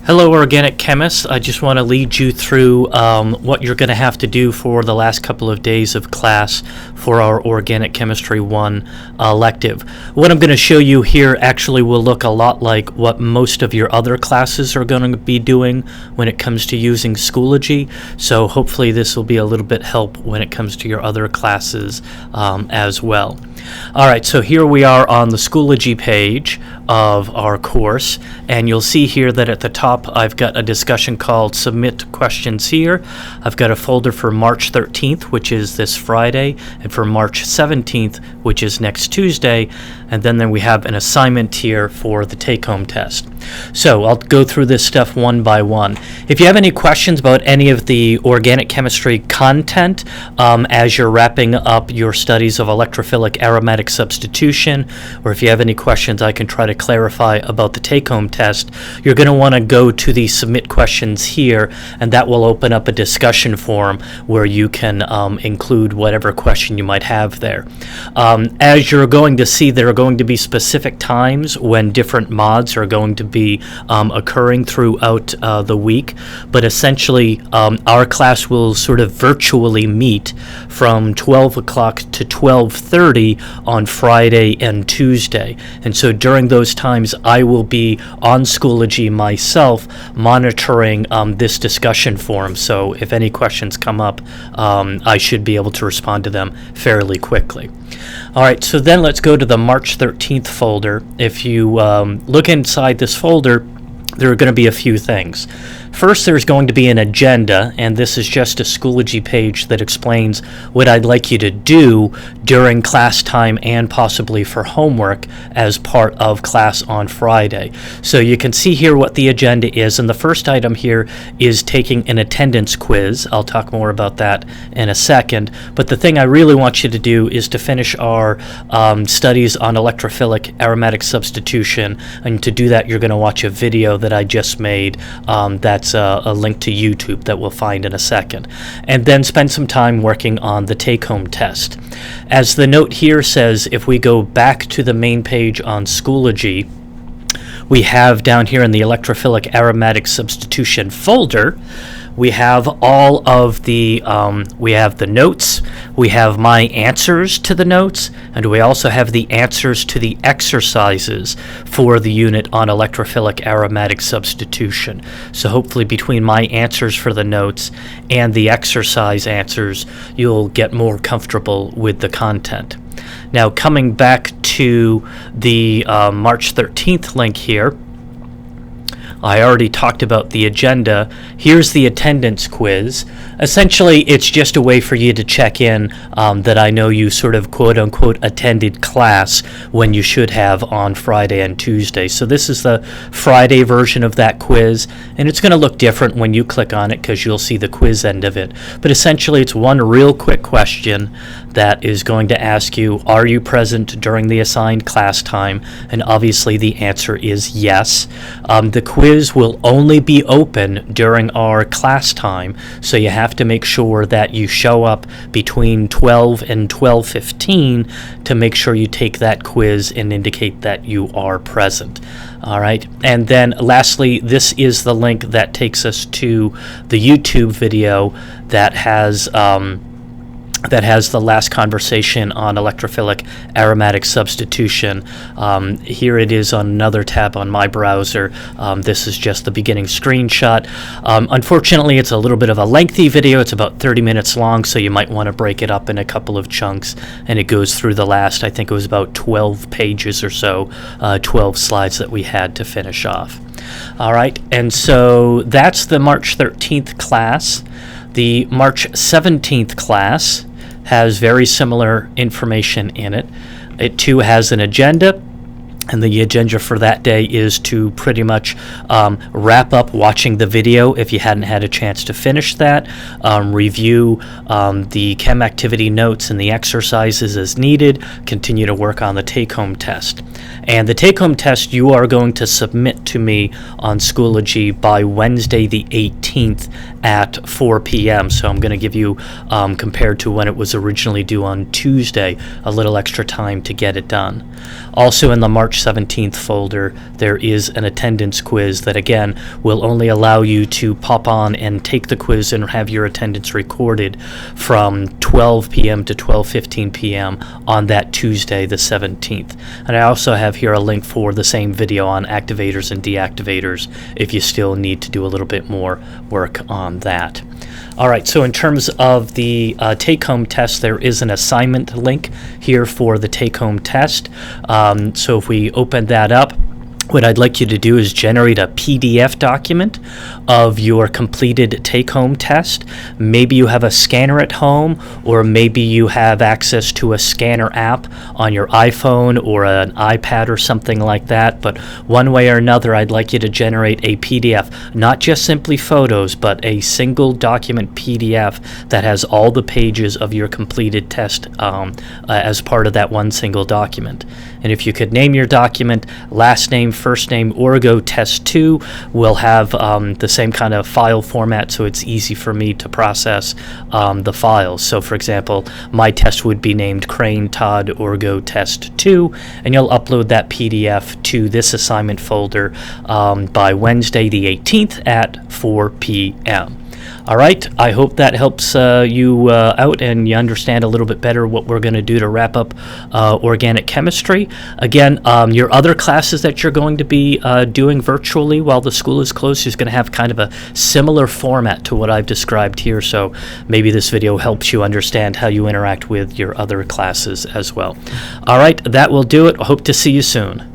Hello, organic chemists. I just want to lead you through what you're going to have to do for the last couple of days of class for our Organic Chemistry 1 elective. What I'm going to show you here actually will look a lot like what most of your other classes are going to be doing when it comes to using Schoology. So hopefully this will be a little bit help when it comes to your other classes as well. All right, so here we are on the Schoology page of our course, and you'll see here that at the top I've got a discussion called Submit Questions Here. I've got a folder for March 13th, which is this Friday, and for March 17th, which is next Tuesday, and then we have an assignment here for the take-home test. So I'll go through this stuff one by one. If you have any questions about any of the organic chemistry content as you're wrapping up your studies of electrophilic aromatic substitution, or if you have any questions I can try to clarify about the take-home test, you're going to want to go to the Submit Questions Here, and that will open up a discussion forum where you can include whatever question you might have there. As you're going to see, there are going to be specific times when different mods are going to be occurring throughout the week, but essentially our class will sort of virtually meet from 12 o'clock to 12:30 on Friday and Tuesday. And so during those times I will be on Schoology myself monitoring this discussion forum. So if any questions come up, I should be able to respond to them fairly quickly. All right, so then let's go to the March 13th folder. If you look inside this folder, there are going to be a few things. First, there's going to be an agenda, and this is just a Schoology page that explains what I'd like you to do during class time and possibly for homework as part of class on Friday. So you can see here what the agenda is, and the first item here is taking an attendance quiz. I'll talk more about that in a second, but the thing I really want you to do is to finish our studies on electrophilic aromatic substitution, and to do that you're going to watch a video that I just made that's a link to YouTube that we'll find in a second, and then spend some time working on the take-home test. As the note here says, if we go back to the main page on Schoology, we have down here in the electrophilic aromatic substitution folder, we have all of the we have the notes, we have my answers to the notes, and we also have the answers to the exercises for the unit on electrophilic aromatic substitution. So hopefully between my answers for the notes and the exercise answers, you'll get more comfortable with the content. Now, coming back to the March 13th link here, I already talked about the agenda. Here's the attendance quiz. Essentially, it's just a way for you to check in that I know you sort of quote-unquote attended class when you should have on Friday and Tuesday. So this is the Friday version of that quiz, and it's going to look different when you click on it because you'll see the quiz end of it. But essentially, it's one real quick question that is going to ask you, are you present during the assigned class time? And obviously the answer is yes. The quiz will only be open during our class time, so you have to make sure that you show up between 12 and 12:15 to make sure you take that quiz and indicate that you are present. All right, and then lastly, this is the link that takes us to the YouTube video that has the last conversation on electrophilic aromatic substitution. Here it is on another tab on my browser. This is just the beginning screenshot. Unfortunately, it's a little bit of a lengthy video. It's about 30 minutes long, so you might want to break it up in a couple of chunks, and it goes through the last, I think it was about 12 pages or so, 12 slides that we had to finish off. All right, and so that's the March 13th class. The March 17th class has very similar information in it. It too has an agenda, and the agenda for that day is to pretty much wrap up watching the video if you hadn't had a chance to finish that, review the chem activity notes and the exercises as needed, continue to work on the take-home test. And the take-home test you are going to submit to me on Schoology by Wednesday the 18th at 4 p.m. So I'm going to give you, compared to when it was originally due on Tuesday, a little extra time to get it done. Also in the March March 17th folder, there is an attendance quiz that, again, will only allow you to pop on and take the quiz and have your attendance recorded from 12 p.m. to 12:15 p.m. on that Tuesday, the 17th. And I also have here a link for the same video on activators and deactivators if you still need to do a little bit more work on that. All right, so in terms of the take-home test, there is an assignment link here for the take-home test. So if we open that up, what I'd like you to do is generate a PDF document of your completed take-home test. Maybe you have a scanner at home, or maybe you have access to a scanner app on your iPhone or an iPad or something like that. But one way or another, I'd like you to generate a PDF, not just simply photos, but a single document PDF that has all the pages of your completed test as part of that one single document. And if you could name your document, last name, first name, Orgo Test 2 will have the same kind of file format, so it's easy for me to process the files. So for example, my test would be named Crane Todd Orgo Test 2, and you'll upload that PDF to this assignment folder by Wednesday the 18th at 4 p.m. All right, I hope that helps you out and you understand a little bit better what we're going to do to wrap up organic chemistry. Again, your other classes that you're going to be doing virtually while the school is closed is going to have kind of a similar format to what I've described here, so maybe this video helps you understand how you interact with your other classes as well. All right, that will do it. I hope to see you soon.